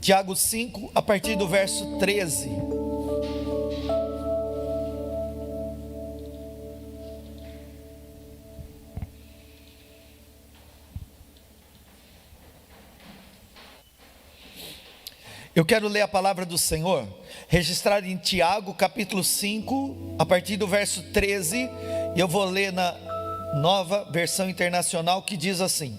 Tiago 5, a partir do verso 13. Eu quero ler a palavra do Senhor, registrada em Tiago, capítulo 5, a partir do verso 13, e eu vou ler na Nova Versão Internacional, que diz assim: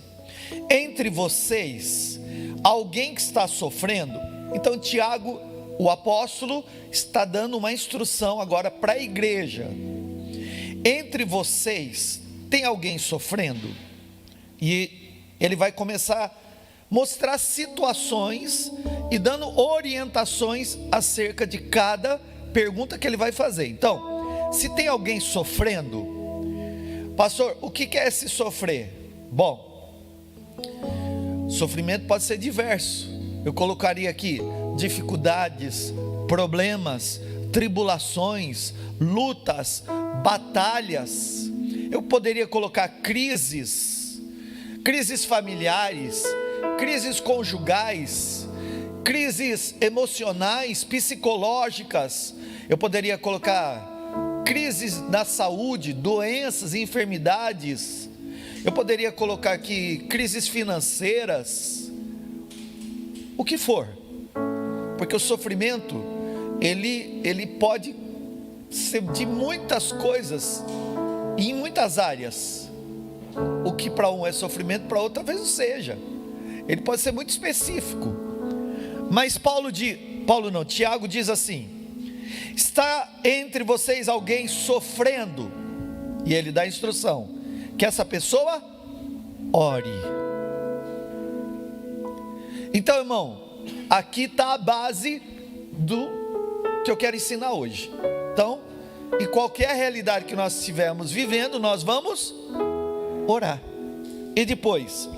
entre vocês, alguém que está sofrendo. Então Tiago, o apóstolo, está dando uma instrução agora para a igreja. Entre vocês, tem alguém sofrendo? E ele vai começar a mostrar situações e dando orientações acerca de cada pergunta que ele vai fazer. Então, se tem alguém sofrendo, pastor, o que é esse sofrer? Bom, sofrimento pode ser diverso. Eu colocaria aqui dificuldades, problemas, tribulações, lutas, batalhas. Eu poderia colocar crises familiares, crises conjugais, crises emocionais, psicológicas. Eu poderia colocar crises na saúde, doenças, enfermidades. Eu poderia colocar aqui crises financeiras, o que for, porque o sofrimento, ele pode ser de muitas coisas, e em muitas áreas. O que para um é sofrimento, para outro talvez não seja. Ele pode ser muito específico. Mas Tiago diz assim: está entre vocês alguém sofrendo, e ele dá a instrução, que essa pessoa ore. Então, irmão, aqui está a base do que eu quero ensinar hoje. Então, em qualquer realidade que nós estivermos vivendo, nós vamos orar. E depois,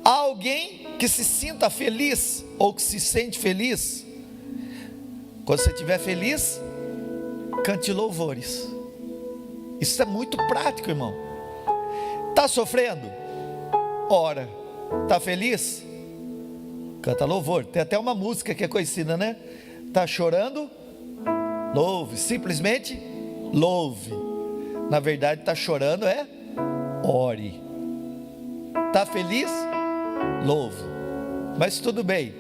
há alguém que se sinta feliz, ou que se sente feliz? Quando você estiver feliz, cante louvores. Isso é muito prático, irmão. Está sofrendo? Ora. Está feliz? Canta louvor. Tem até uma música que é conhecida, né? Está chorando? Louve. Simplesmente louve. Na verdade, está chorando ore. Está feliz? Louve. Mas tudo bem.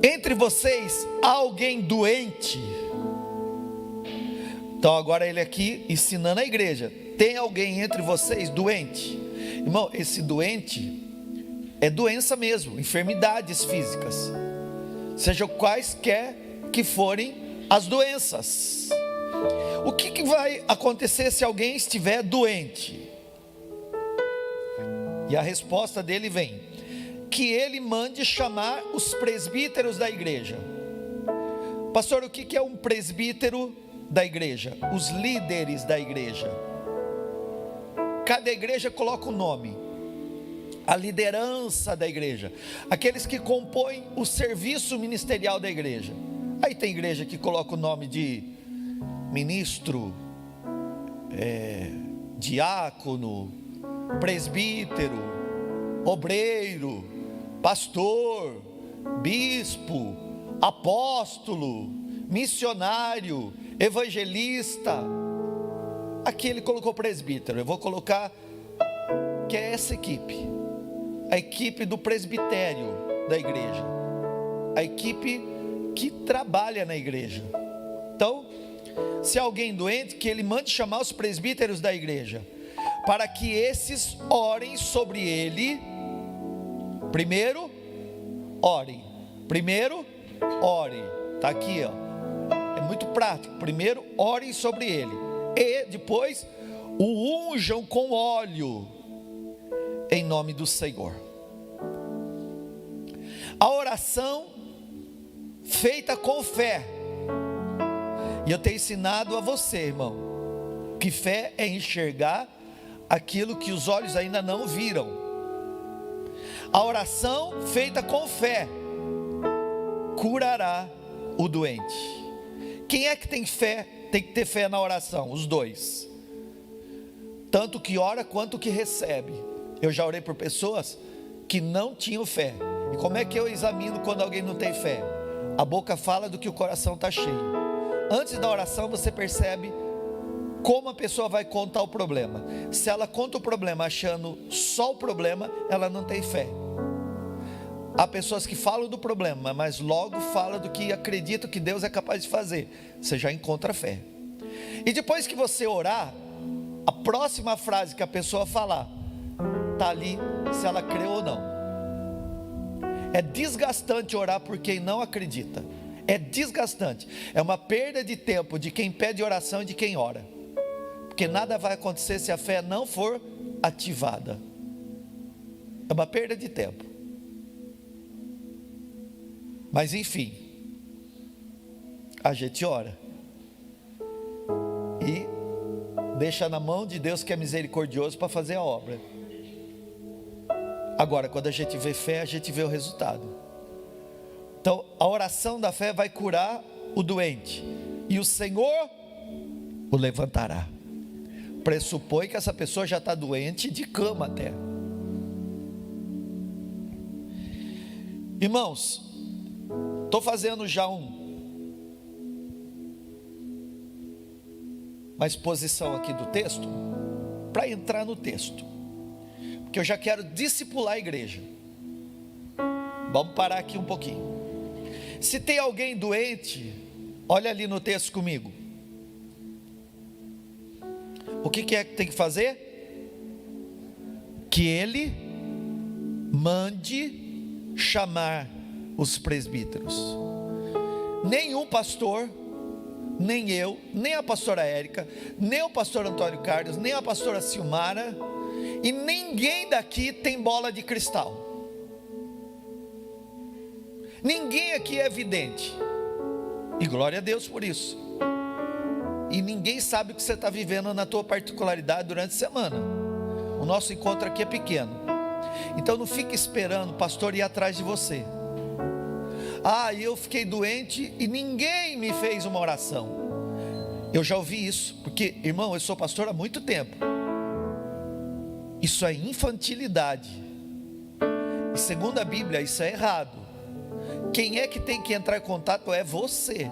Entre vocês há alguém doente? Então agora ele aqui ensinando a igreja. Tem alguém entre vocês doente? Irmão, esse doente é doença mesmo, enfermidades físicas, sejam quaisquer que forem as doenças. O que vai acontecer se alguém estiver doente? E a resposta dele vem: que ele mande chamar os presbíteros da igreja. Pastor, o que é um presbítero da igreja? Os líderes da igreja. Cada igreja coloca um nome. A liderança da igreja, aqueles que compõem o serviço ministerial da igreja. Aí tem igreja que coloca o nome de ministro, diácono, presbítero, obreiro, pastor, bispo, apóstolo, missionário, evangelista. Aqui ele colocou presbítero. Eu vou colocar que é essa equipe, a equipe do presbitério da igreja, a equipe que trabalha na igreja. Então, se alguém doente, que ele mande chamar os presbíteros da igreja, para que esses orem sobre ele. Primeiro, orem. Está aqui, ó. É muito prático. Primeiro, orem sobre ele. E depois, o unjam com óleo, em nome do Senhor. A oração feita com fé. E eu tenho ensinado a você, irmão, que fé é enxergar aquilo que os olhos ainda não viram. A oração feita com fé curará o doente. Quem é que tem fé? Tem que ter fé na oração, os dois, tanto que ora quanto que recebe. Eu já orei por pessoas que não tinham fé, E como é que eu examino quando alguém não tem fé? A boca fala do que o coração está cheio. Antes da oração você percebe como a pessoa vai contar o problema. Se ela conta o problema achando só o problema, ela não tem fé. Há pessoas que falam do problema, mas logo fala do que acreditam que Deus é capaz de fazer. Você já encontra fé. E depois que você orar, a próxima frase que a pessoa falar, está ali se ela crê ou não. É desgastante orar por quem não acredita. É desgastante. É uma perda de tempo de quem pede oração e de quem ora. Porque nada vai acontecer se a fé não for ativada. É uma perda de tempo. Mas enfim, a gente ora e deixa na mão de Deus, que é misericordioso, para fazer a obra. Agora, quando a gente vê fé, a gente vê o resultado. Então, a oração da fé vai curar o doente, e o Senhor o levantará. Pressupõe que essa pessoa já está doente, de cama até. Irmãos, estou fazendo já uma exposição aqui do texto, para entrar no texto, porque eu já quero discipular a igreja. Vamos parar aqui um pouquinho. Se tem alguém doente, olha ali no texto comigo. O que é que tem que fazer? Que ele mande chamar os presbíteros. Nenhum pastor, nem eu, nem a pastora Érica, nem o pastor Antônio Carlos, nem a pastora Silmara, e ninguém daqui tem bola de cristal. Ninguém aqui é vidente, e glória a Deus por isso. E ninguém sabe o que você está vivendo na tua particularidade durante a semana. O nosso encontro aqui é pequeno. Então não fique esperando o pastor ir atrás de você. Eu fiquei doente e ninguém me fez uma oração. Eu já ouvi isso, porque, irmão, eu sou pastor há muito tempo. Isso é infantilidade. E segundo a Bíblia, isso é errado. Quem é que tem que entrar em contato é você.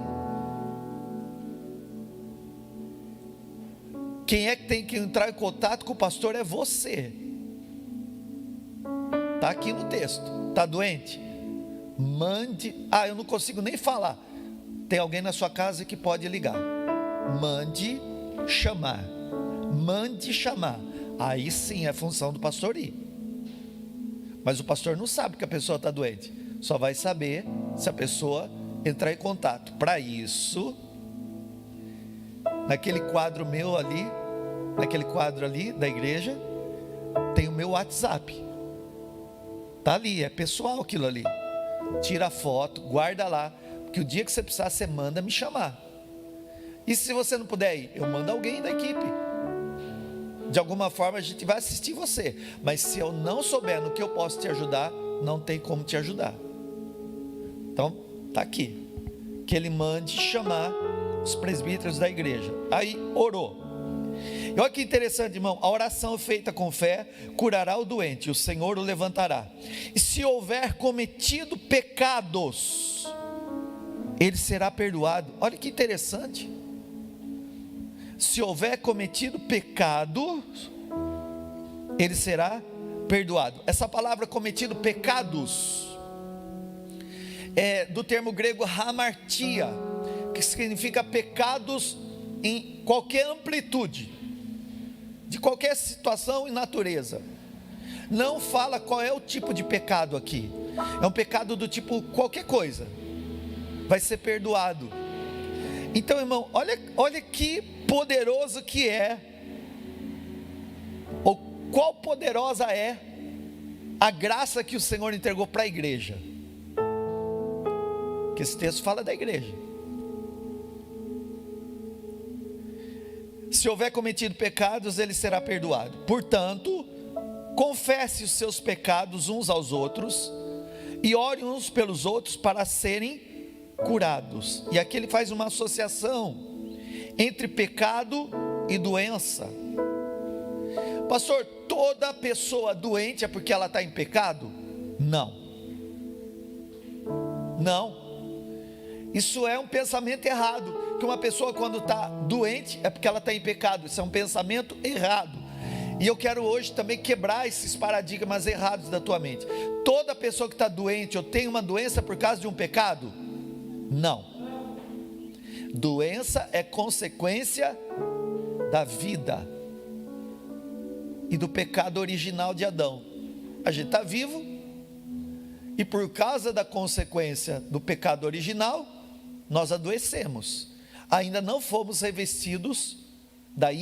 Quem é que tem que entrar em contato com o pastor é você. Está aqui no texto. Está doente? Mande. Eu não consigo nem falar. Tem alguém na sua casa que pode ligar. Mande chamar. Mande chamar. Aí sim é função do pastor ir. Mas o pastor não sabe que a pessoa está doente. Só vai saber se a pessoa entrar em contato. Para isso, naquele quadro meu ali, naquele quadro ali da igreja, tem o meu WhatsApp. Está ali, é pessoal aquilo ali. Tira a foto, guarda lá, porque o dia que você precisar, você manda me chamar. E se você não puder ir, eu mando alguém da equipe. De alguma forma a gente vai assistir você. Mas se eu não souber no que eu posso te ajudar, não tem como te ajudar. Então, está aqui. Que ele mande chamar os presbíteros da igreja. Aí, orou. E olha que interessante, irmão. A oração feita com fé curará o doente, o Senhor o levantará. E se houver cometido pecados, ele será perdoado. Olha que interessante. Se houver cometido pecado, ele será perdoado. Essa palavra cometido pecados é do termo grego hamartia, que significa pecados em qualquer amplitude, de qualquer situação e natureza. Não fala qual é o tipo de pecado aqui. É um pecado do tipo qualquer coisa vai ser perdoado. Então, irmão, olha que poderoso que é, ou qual poderosa é a graça que o Senhor entregou para a igreja. Que esse texto fala da igreja. Se houver cometido pecados, ele será perdoado. Portanto, confesse os seus pecados uns aos outros e ore uns pelos outros para serem curados. E aqui ele faz uma associação entre pecado e doença. Pastor, toda pessoa doente é porque ela está em pecado? Não. Não. Isso é um pensamento errado. Que uma pessoa quando está doente é porque ela está em pecado. Isso é um pensamento errado. E eu quero hoje também quebrar esses paradigmas errados da tua mente. Toda pessoa que está doente ou tem uma doença por causa de um pecado? Não. Doença é consequência da vida e do pecado original de Adão. A gente está vivo e por causa da consequência do pecado original, nós adoecemos. Ainda não fomos revestidos da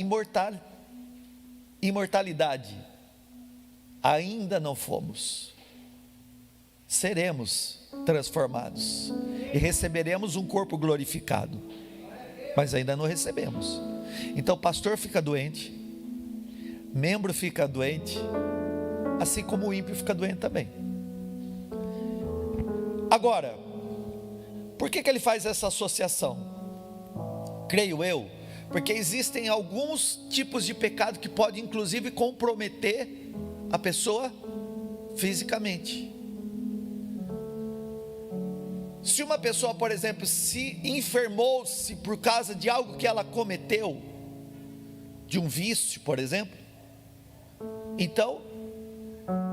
imortalidade. Ainda não fomos. Seremos transformados e receberemos um corpo glorificado, mas ainda não recebemos. Então, pastor fica doente, membro fica doente, assim como o ímpio fica doente também. Agora, por que ele faz essa associação? Creio eu, porque existem alguns tipos de pecado que podem inclusive comprometer a pessoa fisicamente. Se uma pessoa, por exemplo, se enfermou-se por causa de algo que ela cometeu, de um vício, por exemplo, então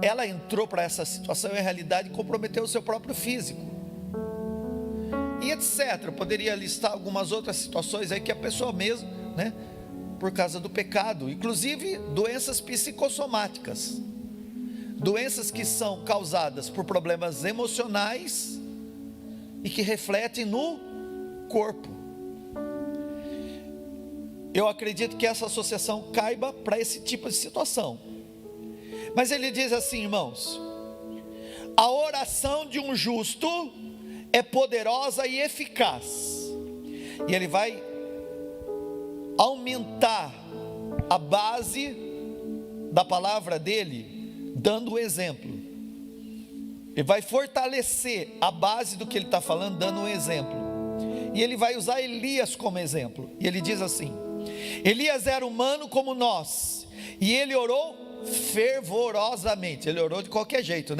ela entrou para essa situação e em realidade comprometeu o seu próprio físico, e etc. Eu poderia listar algumas outras situações aí que a pessoa mesmo, por causa do pecado, inclusive doenças psicossomáticas, doenças que são causadas por problemas emocionais e que refletem no corpo. Eu acredito que essa associação caiba para esse tipo de situação. Mas ele diz assim, irmãos: a oração de um justo é poderosa e eficaz. E ele vai aumentar a base da palavra dele, dando o exemplo. Ele vai fortalecer a base do que ele está falando, dando um exemplo. E ele vai usar Elias como exemplo. E ele diz assim: Elias era humano como nós, e ele orou fervorosamente. Ele orou de qualquer jeito,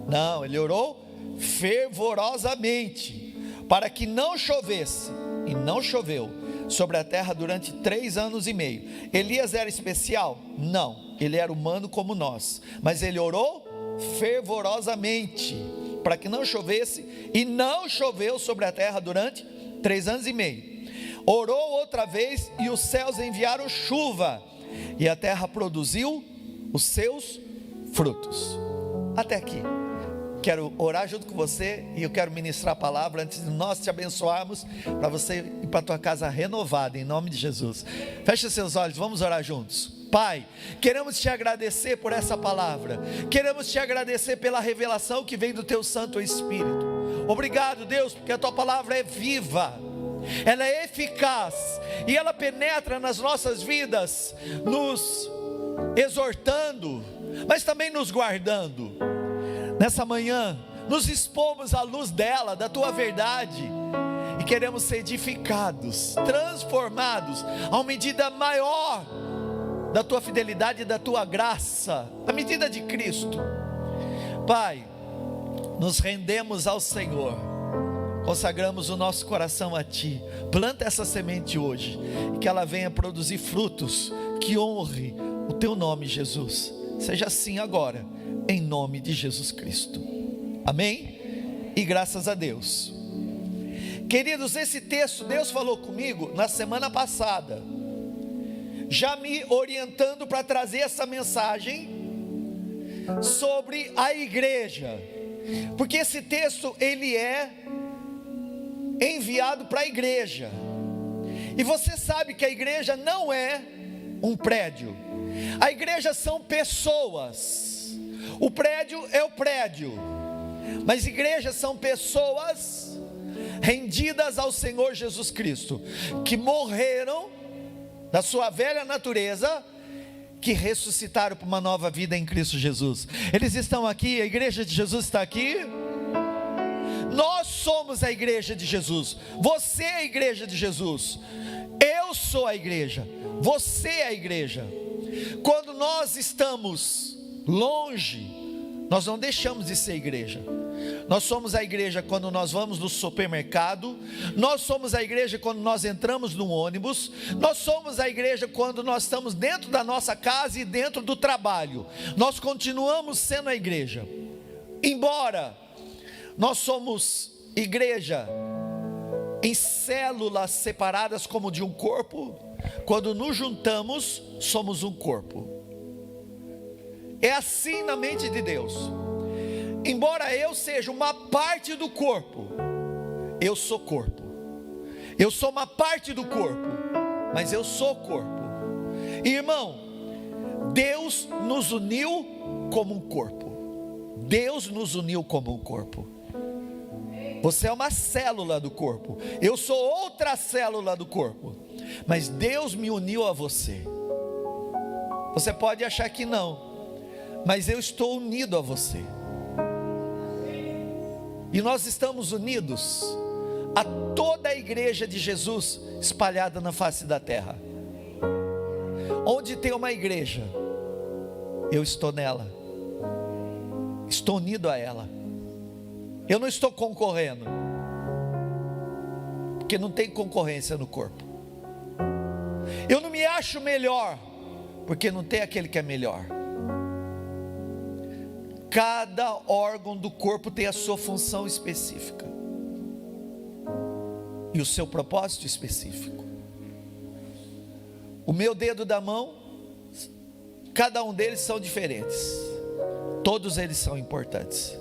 Não, ele orou fervorosamente, para que não chovesse, e não choveu sobre a terra durante 3 anos e meio. Elias era especial? Não, ele era humano como nós, mas ele orou fervorosamente, para que não chovesse, e não choveu sobre a terra durante 3 anos e meio. Orou outra vez, e os céus enviaram chuva, e a terra produziu os seus frutos. Até aqui. Quero orar junto com você, e eu quero ministrar a palavra antes de nós te abençoarmos, para você ir para a tua casa renovada, em nome de Jesus. Feche seus olhos, vamos orar juntos. Pai, queremos te agradecer por essa palavra, queremos te agradecer pela revelação que vem do teu Santo Espírito. Obrigado, Deus, porque a tua palavra é viva, ela é eficaz, e ela penetra nas nossas vidas, nos exortando, mas também nos guardando. Nessa manhã, nos expomos à luz dela, da tua verdade, e queremos ser edificados, transformados, a uma medida maior da tua fidelidade e da tua graça, a medida de Cristo. Pai, nos rendemos ao Senhor, consagramos o nosso coração a Ti. Planta essa semente hoje, e que ela venha produzir frutos que honre o Teu nome, Jesus. Seja assim agora, em nome de Jesus Cristo, amém? E graças a Deus. Queridos, esse texto Deus falou comigo na semana passada, já me orientando para trazer essa mensagem sobre a igreja, porque esse texto ele é enviado para a igreja, e você sabe que a igreja não é um prédio, a igreja são pessoas. O prédio é o prédio, mas igrejas são pessoas rendidas ao Senhor Jesus Cristo, que morreram da sua velha natureza, que ressuscitaram para uma nova vida em Cristo Jesus. Eles estão aqui, a igreja de Jesus está aqui. Nós somos a igreja de Jesus. Você é a igreja de Jesus. Eu sou a igreja. Você é a igreja. Quando nós estamos longe, nós não deixamos de ser igreja. Nós somos a igreja quando nós vamos no supermercado, nós somos a igreja quando nós entramos no ônibus, nós somos a igreja quando nós estamos dentro da nossa casa e dentro do trabalho. Nós continuamos sendo a igreja. Embora nós somos igreja em células separadas como de um corpo, quando nos juntamos, somos um corpo. É assim na mente de Deus. Embora eu seja uma parte do corpo, eu sou corpo. Eu sou uma parte do corpo, mas eu sou corpo. Irmão, Deus nos uniu como um corpo. Deus nos uniu como um corpo. Você é uma célula do corpo, eu sou outra célula do corpo, mas Deus me uniu a você. Você pode achar que não, mas eu estou unido a você. E nós estamos unidos a toda a igreja de Jesus espalhada na face da terra. Onde tem uma igreja, eu estou nela, estou unido a ela. Eu não estou concorrendo, porque não tem concorrência no corpo. Eu não me acho melhor, porque não tem aquele que é melhor. Cada órgão do corpo tem a sua função específica e o seu propósito específico. O meu dedo da mão, cada um deles são diferentes, todos eles são importantes.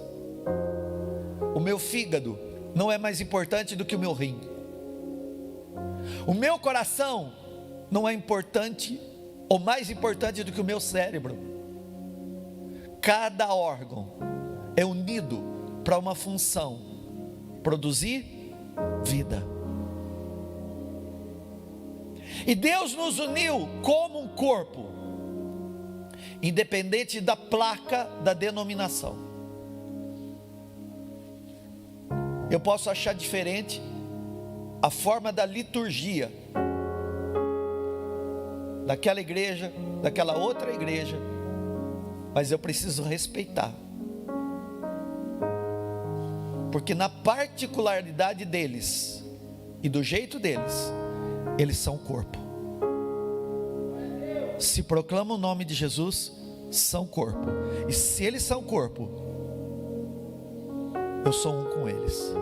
O meu fígado não é mais importante do que o meu rim. O meu coração não é importante ou mais importante do que o meu cérebro. Cada órgão é unido para uma função: produzir vida. E Deus nos uniu como um corpo, independente da placa da denominação. Eu posso achar diferente a forma da liturgia daquela igreja, daquela outra igreja, mas eu preciso respeitar, porque na particularidade deles e do jeito deles, eles são corpo. Se proclama o nome de Jesus, são corpo. E se eles são corpo, eu sou um com eles.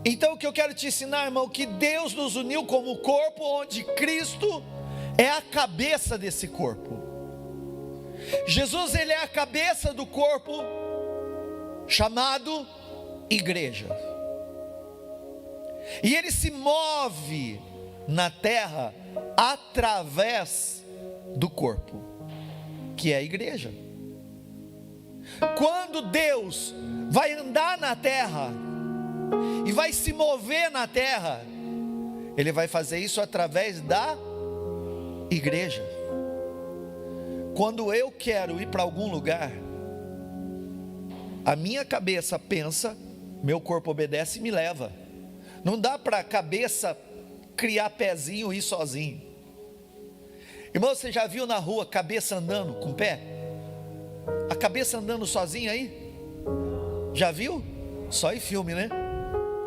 Então o que eu quero te ensinar, irmão, que Deus nos uniu como corpo, onde Cristo é a cabeça desse corpo. Jesus, ele é a cabeça do corpo chamado igreja. E ele se move na terra através do corpo, que é a igreja. Quando Deus vai andar na terra e vai se mover na terra, ele vai fazer isso através da igreja. Quando eu quero ir para algum lugar, a minha cabeça pensa, meu corpo obedece e me leva. Não dá para a cabeça criar pezinho e ir sozinho. Irmão, você já viu na rua cabeça andando com pé? A cabeça andando sozinha aí? Já viu? Só em filme, né?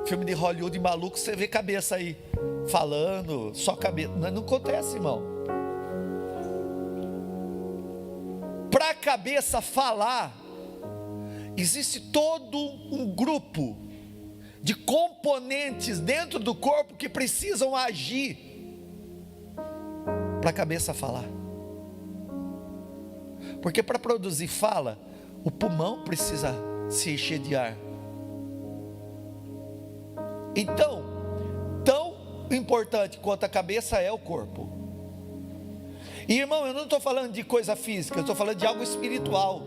Filme de Hollywood maluco, você vê cabeça aí falando, só cabeça. Não acontece, irmão. Para a cabeça falar, existe todo um grupo de componentes dentro do corpo que precisam agir para a cabeça falar. Porque para produzir fala, o pulmão precisa se encher de ar. Então, tão importante quanto a cabeça é o corpo. E irmão, eu não estou falando de coisa física, eu estou falando de algo espiritual.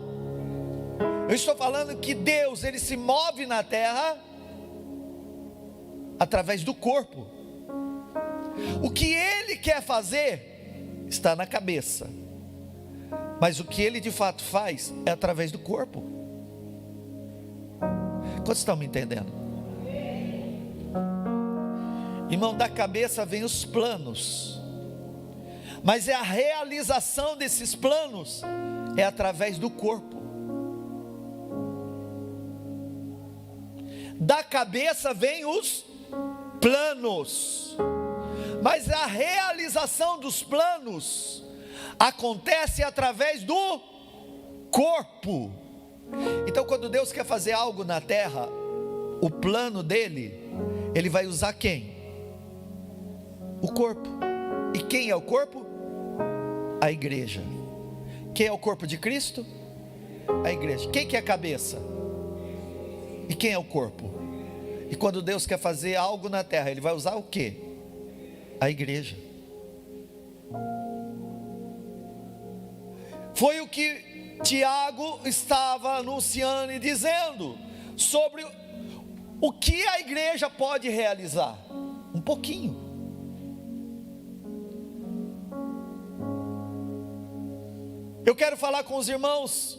Eu estou falando que Deus, ele se move na terra através do corpo. O que ele quer fazer está na cabeça, mas o que ele de fato faz é através do corpo. Quantos estão me entendendo? Irmão, da cabeça vem os planos, mas é a realização desses planos é através do corpo. Da cabeça vem os planos, mas a realização dos planos acontece através do corpo. Então, quando Deus quer fazer algo na terra, o plano dele, ele vai usar quem? O corpo. E quem é o corpo? A igreja. Quem é o corpo de Cristo? A igreja. Quem que é a cabeça? E quem é o corpo? E quando Deus quer fazer algo na terra, ele vai usar o quê? A igreja. Foi o que Tiago estava anunciando e dizendo sobre o que a igreja pode realizar. Um pouquinho. Eu quero falar com os irmãos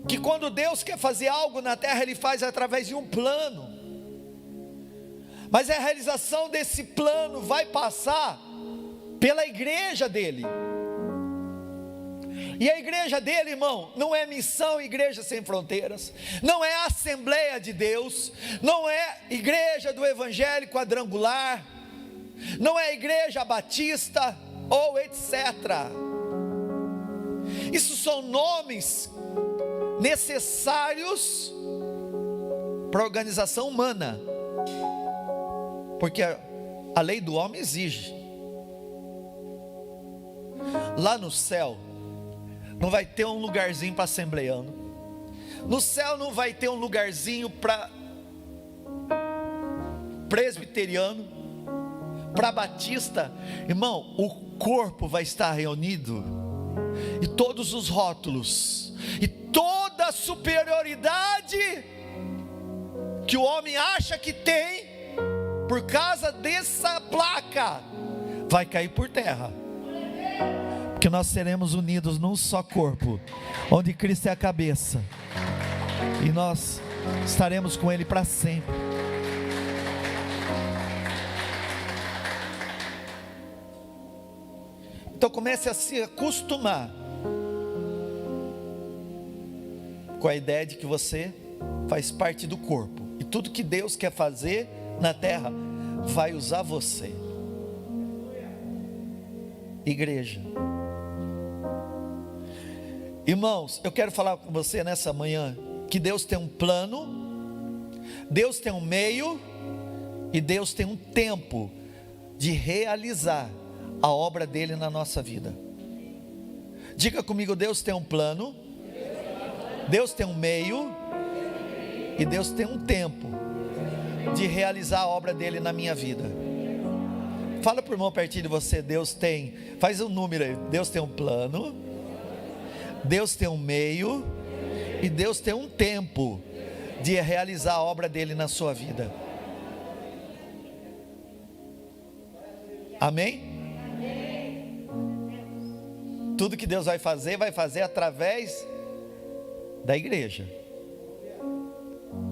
que quando Deus quer fazer algo na terra, Ele faz através de um plano, mas a realização desse plano vai passar pela igreja dele. E a igreja dele, irmão, não é Missão Igreja Sem Fronteiras, não é a Assembleia de Deus, não é Igreja do Evangelho Quadrangular, não é Igreja Batista ou etc. Isso são nomes necessários para a organização humana, porque a lei do homem exige. Lá no céu não vai ter um lugarzinho para assembleiano, no céu não vai ter um lugarzinho para presbiteriano, para batista. Irmão, o corpo vai estar reunido, e todos os rótulos e toda a superioridade que o homem acha que tem por causa dessa placa vai cair por terra, porque nós seremos unidos num só corpo, onde Cristo é a cabeça, e nós estaremos com Ele para sempre. Então comece a se acostumar com a ideia de que você faz parte do corpo, e tudo que Deus quer fazer na terra vai usar você. Igreja. Irmãos, eu quero falar com você nessa manhã que Deus tem um plano, Deus tem um meio e Deus tem um tempo de realizar a obra dele na nossa vida. Diga comigo: Deus tem um plano, Deus tem um meio e Deus tem um tempo de realizar a obra dele na minha vida. Fala para o irmão pertinho de você: Deus tem, faz um número aí, Deus tem um plano, Deus tem um meio e Deus tem um tempo de realizar a obra dele na sua vida. Amém? Tudo que Deus vai fazer através da igreja.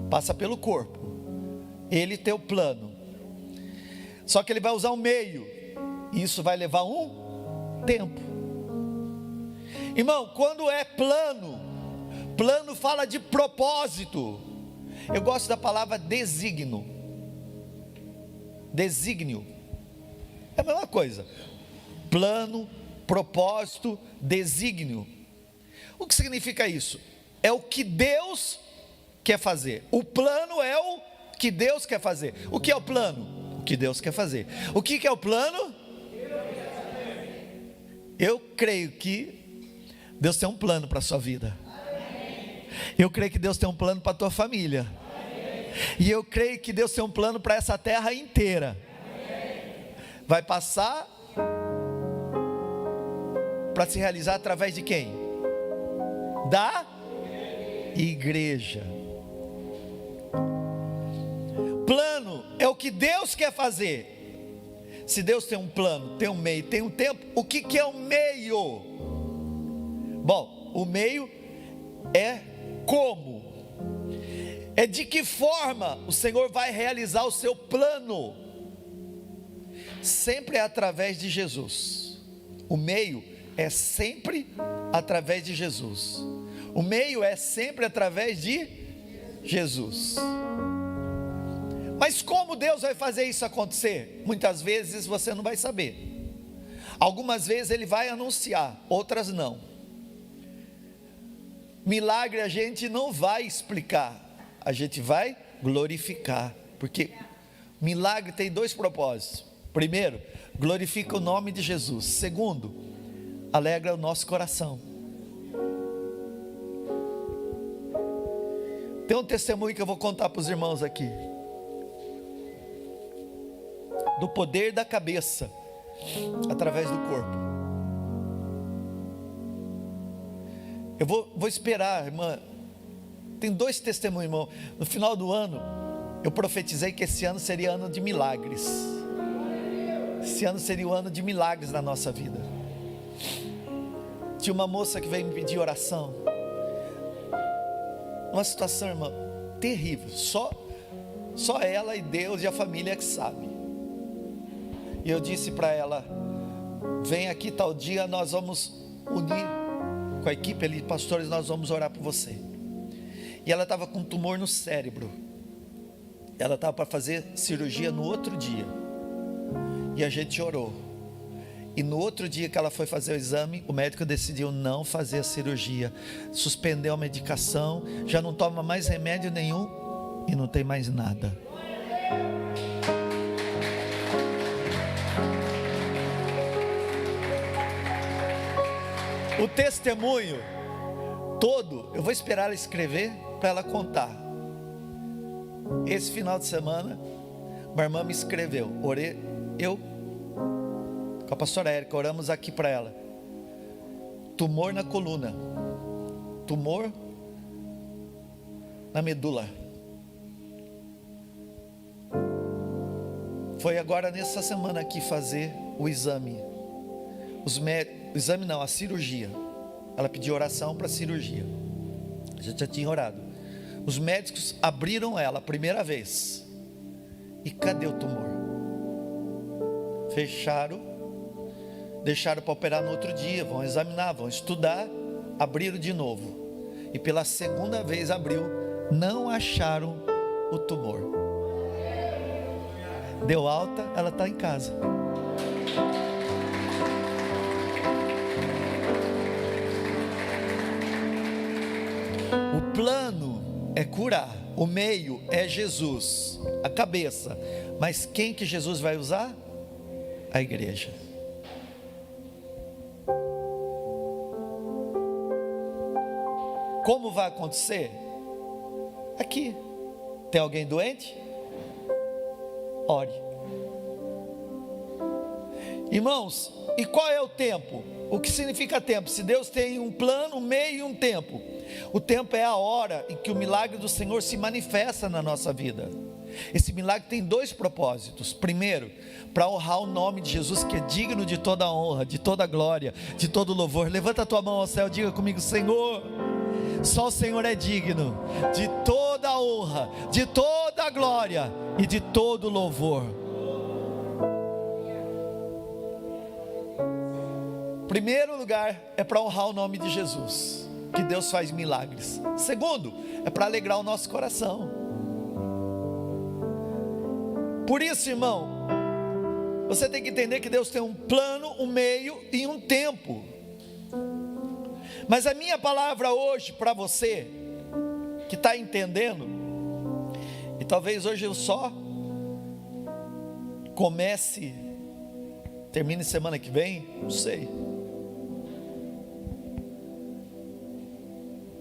Passa pelo corpo. Ele tem o plano. Só que ele vai usar um meio. E isso vai levar um tempo. Irmão, quando é plano, plano fala de propósito. Eu gosto da palavra desígnio. Desígnio é a mesma coisa. Plano, propósito, desígnio. O que significa isso? É o que Deus quer fazer. O plano é o que Deus quer fazer. O que é o plano? O que Deus quer fazer. O que é o plano? Eu creio que Deus tem um plano para a sua vida. Eu creio que Deus tem um plano para a tua família. E eu creio que Deus tem um plano para essa terra inteira. Vai passar para se realizar através de quem? Da igreja. Plano é o que Deus quer fazer. Se Deus tem um plano, tem um meio, tem um tempo, o que é o meio? Bom, o meio é como, é de que forma o Senhor vai realizar o seu plano. Sempre é através de Jesus. O meio é sempre através de Jesus. O meio é sempre através de Jesus. Mas como Deus vai fazer isso acontecer? Muitas vezes você não vai saber. Algumas vezes Ele vai anunciar, outras não. Milagre a gente não vai explicar, a gente vai glorificar. Porque milagre tem dois propósitos. Primeiro, glorifica o nome de Jesus. Segundo, alegra o nosso coração. Tem um testemunho que eu vou contar para os irmãos aqui, do poder da cabeça através do corpo. Eu vou esperar, irmã. Tem dois testemunhos, irmão. No final do ano, eu profetizei que esse ano seria ano de milagres. Esse ano seria o ano de milagres na nossa vida. Tinha uma moça que veio me pedir oração. Uma situação, irmã, terrível. Só ela e Deus e a família que sabe. E eu disse para ela: vem aqui tal dia, nós vamos unir com a equipe ali, pastores, nós vamos orar por você. E ela estava com um tumor no cérebro. Ela estava para fazer cirurgia no outro dia. E a gente orou. E no outro dia que ela foi fazer o exame, o médico decidiu não fazer a cirurgia, suspendeu a medicação, já não toma mais remédio nenhum e não tem mais nada. O testemunho todo, eu vou esperar ela escrever para ela contar. Esse final de semana, uma irmã me escreveu, eu com a pastora Érica, oramos aqui para ela. Tumor na coluna, tumor na medula. Foi agora nessa semana aqui fazer o exame. O exame não, a cirurgia. Ela pediu oração para a cirurgia. A gente já tinha orado. Os médicos abriram ela a primeira vez. E cadê o tumor? Fecharam. Deixaram para operar no outro dia, vão examinar, vão estudar, abriram de novo. E pela segunda vez abriu, não acharam o tumor. Deu alta, ela está em casa. O plano é curar, o meio é Jesus, a cabeça. Mas quem que Jesus vai usar? A igreja. Como vai acontecer? Aqui. Tem alguém doente? Ore. Irmãos, e qual é o tempo? O que significa tempo? Se Deus tem um plano, um meio e um tempo. O tempo é a hora em que o milagre do Senhor se manifesta na nossa vida. Esse milagre tem dois propósitos. Primeiro, para honrar o nome de Jesus, que é digno de toda honra, de toda glória, de todo louvor. Levanta a tua mão ao céu, diga comigo: Senhor, só o Senhor é digno de toda a honra, de toda a glória e de todo louvor. Primeiro lugar é para honrar o nome de Jesus, que Deus faz milagres. Segundo, é para alegrar o nosso coração. Por isso, irmão, você tem que entender que Deus tem um plano, um meio e um tempo. Mas a minha palavra hoje para você, que está entendendo, e talvez hoje eu só comece, termine semana que vem, não sei,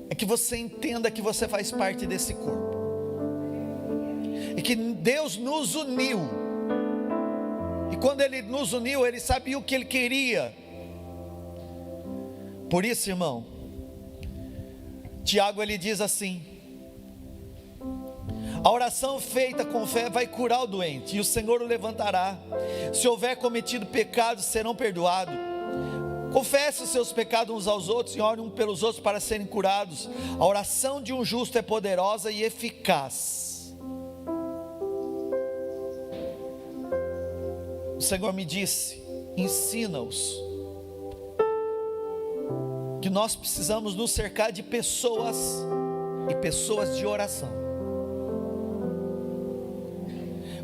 é que você entenda que você faz parte desse corpo, e que Deus nos uniu, e quando Ele nos uniu, Ele sabia o que Ele queria. Por isso, irmão, Tiago ele diz assim: a oração feita com fé vai curar o doente, e o Senhor o levantará. Se houver cometido pecados, serão perdoados. Confesse os seus pecados uns aos outros e orem uns pelos outros para serem curados. A oração de um justo é poderosa e eficaz. O Senhor me disse: ensina-os que nós precisamos nos cercar de pessoas e pessoas de oração.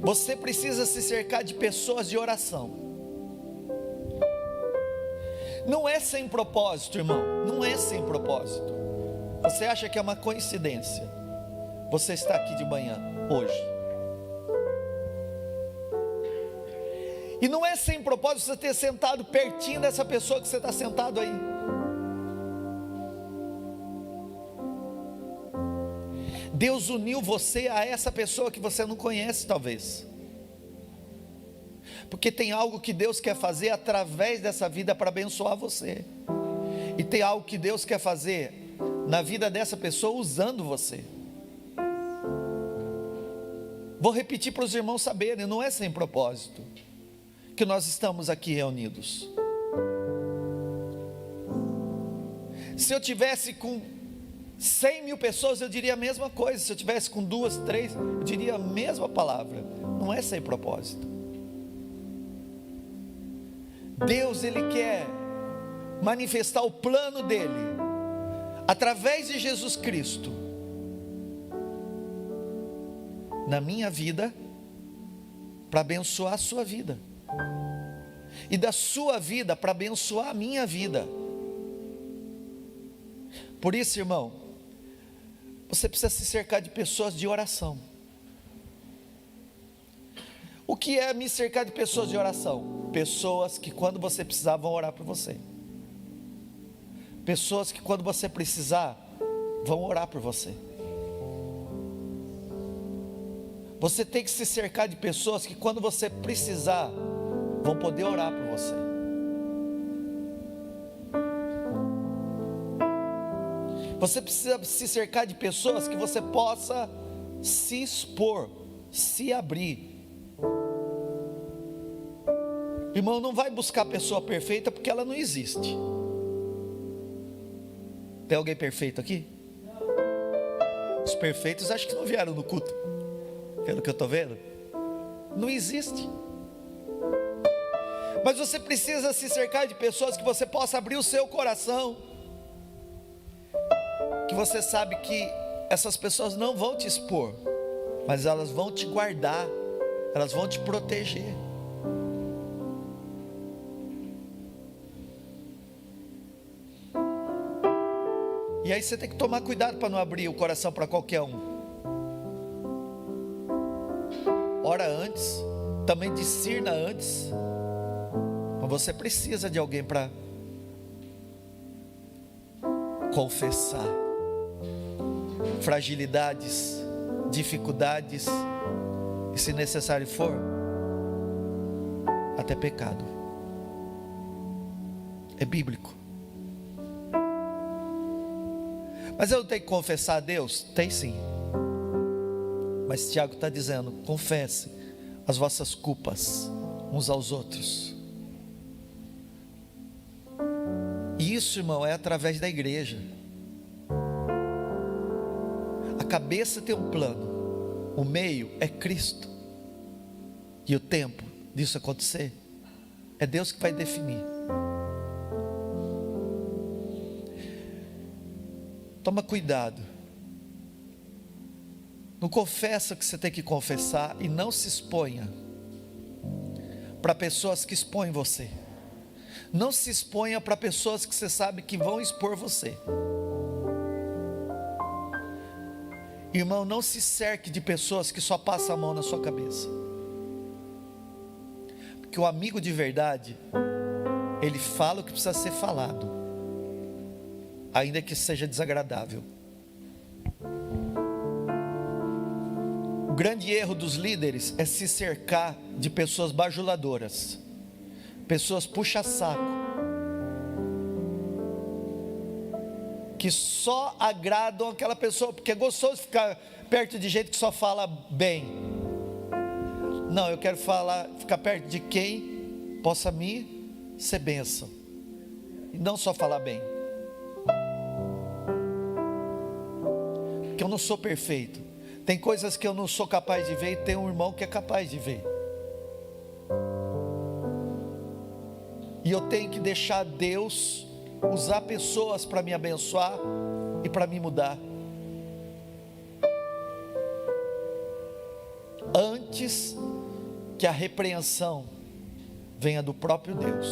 Você precisa se cercar de pessoas de oração. Não é sem propósito, irmão, não é sem propósito. Você acha que é uma coincidência você está aqui de manhã, hoje? E não é sem propósito você ter sentado pertinho dessa pessoa que você está sentado aí. Deus uniu você a essa pessoa que você não conhece, talvez. Porque tem algo que Deus quer fazer através dessa vida para abençoar você. E tem algo que Deus quer fazer na vida dessa pessoa usando você. Vou repetir para os irmãos saberem, não é sem propósito que nós estamos aqui reunidos. Se eu tivesse com 100 mil pessoas, eu diria a mesma coisa. Se eu tivesse com 2, 3, eu diria a mesma palavra. Não é sem propósito. Deus, Ele quer manifestar o plano dEle através de Jesus Cristo na minha vida, para abençoar a sua vida, e da sua vida para abençoar a minha vida. Por isso, irmão, você precisa se cercar de pessoas de oração. O que é me cercar de pessoas de oração? Pessoas que quando você precisar vão orar por você. Pessoas que quando você precisar vão orar por você. Você tem que se cercar de pessoas que quando você precisar vão poder orar por você. Você precisa se cercar de pessoas que você possa se expor, se abrir. Irmão, não vai buscar a pessoa perfeita, porque ela não existe. Tem alguém perfeito aqui? Os perfeitos acho que não vieram no culto, pelo que eu estou vendo. Não existe. Mas você precisa se cercar de pessoas que você possa abrir o seu coração, que você sabe que essas pessoas não vão te expor, mas elas vão te guardar, elas vão te proteger. E aí você tem que tomar cuidado para não abrir o coração para qualquer um. Ora antes, também discirna antes. Mas você precisa de alguém para confessar fragilidades, dificuldades, e se necessário for, até pecado. É bíblico. Mas eu não tenho que confessar a Deus? Tem sim. Mas Tiago está dizendo: confesse as vossas culpas uns aos outros. E isso, irmão, é através da igreja. A cabeça tem um plano, o meio é Cristo, e o tempo disso acontecer é Deus que vai definir. Toma cuidado. Não confessa o que você tem que confessar, e não se exponha para pessoas que expõem você. Não se exponha para pessoas que você sabe que vão expor você. Irmão, não se cerque de pessoas que só passam a mão na sua cabeça. Porque o amigo de verdade, ele fala o que precisa ser falado, ainda que seja desagradável. O grande erro dos líderes é se cercar de pessoas bajuladoras, pessoas puxa-saco, que só agradam aquela pessoa, porque é gostoso ficar perto de gente que só fala bem. Não, eu quero ficar perto de quem possa me ser bênção, e não só falar bem. Porque eu não sou perfeito. Tem coisas que eu não sou capaz de ver, e tem um irmão que é capaz de ver. E eu tenho que deixar Deus usar pessoas para me abençoar e para me mudar. Antes que a repreensão venha do próprio Deus.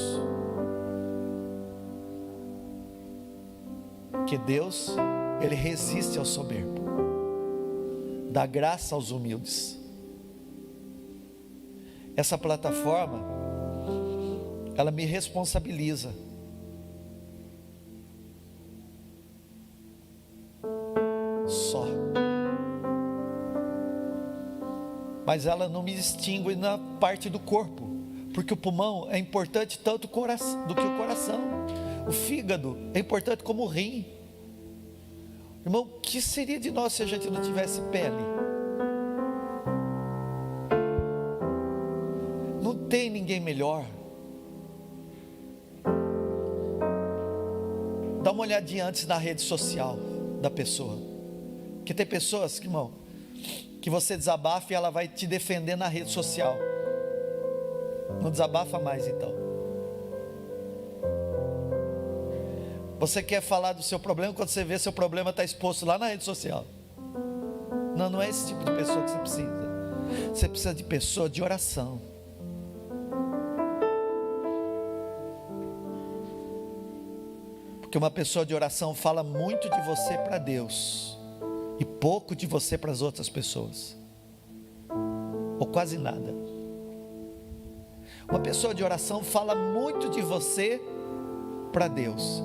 Que Deus, Ele resiste ao soberbo, dá graça aos humildes. Essa plataforma, ela me responsabiliza. Só. Mas ela não me distingue na parte do corpo, porque o pulmão é importante tanto do que o coração. O fígado é importante como o rim. Irmão, o que seria de nós se a gente não tivesse pele? Não tem ninguém melhor. Dá uma olhadinha antes na rede social da pessoa. Porque tem pessoas, irmão, que você desabafa e ela vai te defender na rede social. Não desabafa mais então. Você quer falar do seu problema, quando você vê seu problema está exposto lá na rede social. Não, não é esse tipo de pessoa que você precisa. Você precisa de pessoa de oração. Porque uma pessoa de oração fala muito de você para Deus e pouco de você para as outras pessoas, ou quase nada. Uma pessoa de oração fala muito de você para Deus,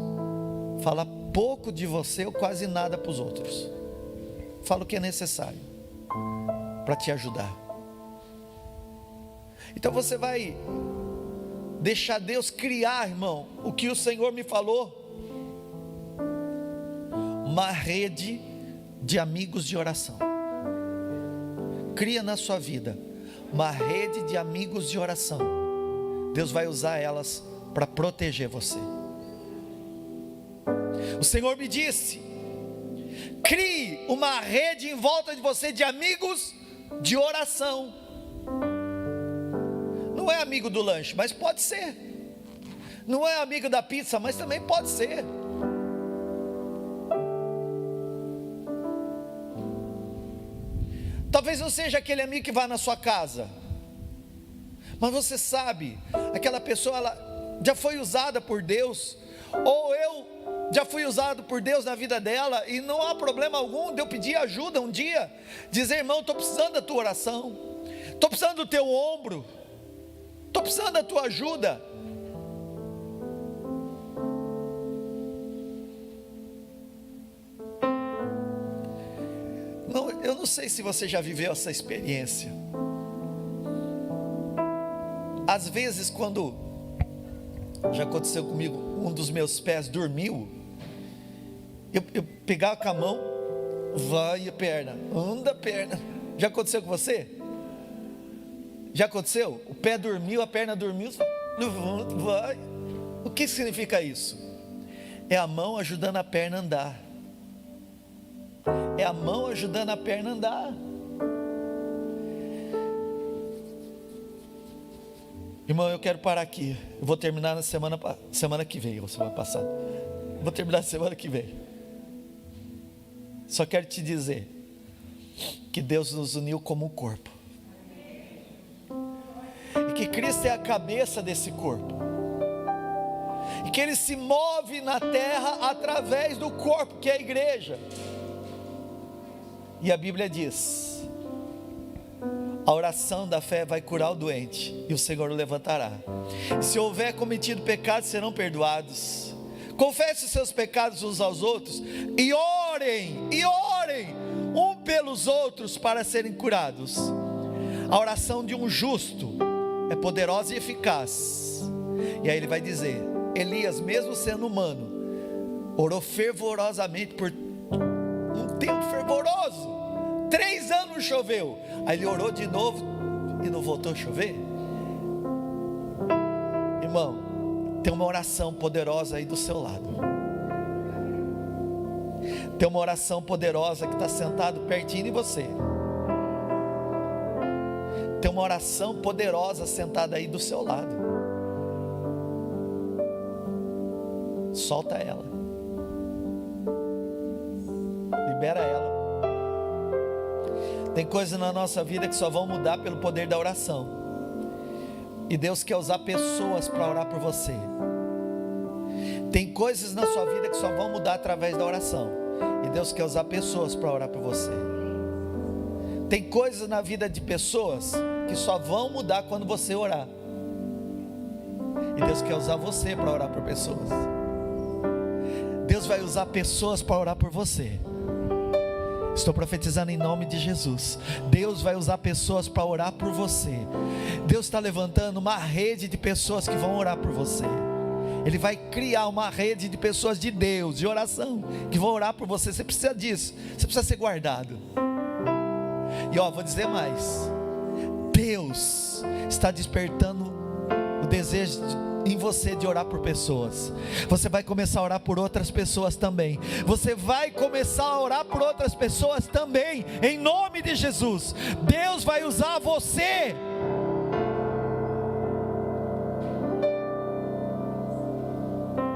fala pouco de você ou quase nada para os outros. Fala o que é necessário para te ajudar. Então você vai deixar Deus criar, irmão, o que o Senhor me falou. Uma rede de amigos de oração. Cria na sua vida uma rede de amigos de oração. Deus vai usar elas para proteger você. O Senhor me disse: crie uma rede em volta de você de amigos de oração. Não é amigo do lanche, mas pode ser. Não é amigo da pizza, mas também pode ser. Talvez não seja aquele amigo que vai na sua casa, mas você sabe, aquela pessoa ela já foi usada por Deus, ou eu já fui usado por Deus na vida dela, e não há problema algum de eu pedir ajuda um dia, dizer: irmão, estou precisando da tua oração, estou precisando do teu ombro, estou precisando da tua ajuda. Eu não sei se você já viveu essa experiência. Às vezes, quando já aconteceu comigo, um dos meus pés dormiu, eu pegava com a mão, vai a perna, anda a perna. Já aconteceu com você? Já aconteceu? O pé dormiu, a perna dormiu, levanta, vai. O que significa isso? É a mão ajudando a perna a andar. É a mão ajudando a perna a andar. Irmão, eu quero parar aqui. Eu vou terminar na semana que vem, ou semana passada. Vou terminar na semana que vem. Só quero te dizer que Deus nos uniu como um corpo. E que Cristo é a cabeça desse corpo. E que Ele se move na terra através do corpo, que é a igreja. E a Bíblia diz: a oração da fé vai curar o doente, e o Senhor o levantará. Se houver cometido pecados, serão perdoados. Confesse os seus pecados uns aos outros, e orem um pelos outros para serem curados. A oração de um justo é poderosa e eficaz. E aí ele vai dizer: Elias, mesmo sendo humano, orou fervorosamente por um tempo fervoroso. 3 anos choveu. Aí ele orou de novo e não voltou a chover. Irmão, tem uma oração poderosa aí do seu lado. Tem uma oração poderosa que está sentado pertinho de você. Tem uma oração poderosa sentada aí do seu lado. solta ela. Libera ela. Tem coisas na nossa vida que só vão mudar pelo poder da oração. E Deus quer usar pessoas para orar por você. Tem coisas na sua vida que só vão mudar através da oração. E Deus quer usar pessoas para orar por você. Tem coisas na vida de pessoas que só vão mudar quando você orar. E Deus quer usar você para orar por pessoas. Deus vai usar pessoas para orar por você. Estou profetizando em nome de Jesus. Deus vai usar pessoas para orar por você. Deus está levantando uma rede de pessoas que vão orar por você. Ele vai criar uma rede de pessoas de Deus, de oração, que vão orar por você. Você precisa disso. Você precisa ser guardado. E vou dizer mais. Deus está despertando o desejo em você de orar por pessoas. Você vai começar a orar por outras pessoas também. Você vai começar a orar por outras pessoas também, em nome de Jesus. Deus vai usar você.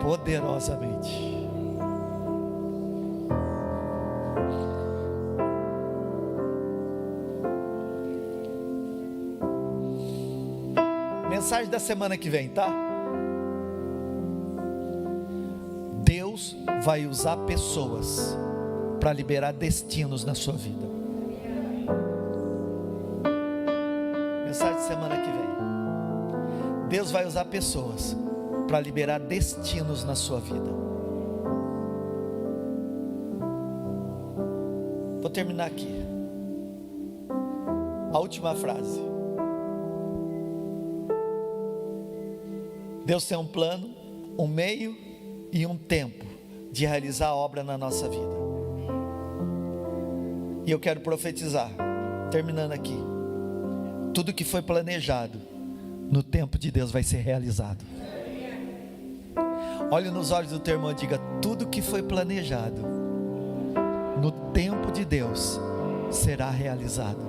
Poderosamente. Mensagem da semana que vem, tá? Deus vai usar pessoas para liberar destinos na sua vida. Mensagem de semana que vem. Deus vai usar pessoas para liberar destinos na sua vida. Vou terminar aqui. A última frase. Deus tem um plano, um meio e um tempo de realizar a obra na nossa vida. E eu quero profetizar, terminando aqui, tudo que foi planejado no tempo de Deus vai ser realizado. Olhe nos olhos do teu irmão e diga: tudo que foi planejado no tempo de Deus será realizado.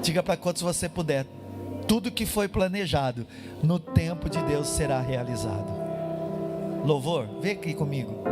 Diga para quantos você puder: tudo que foi planejado no tempo de Deus será realizado. Louvor, vem aqui comigo.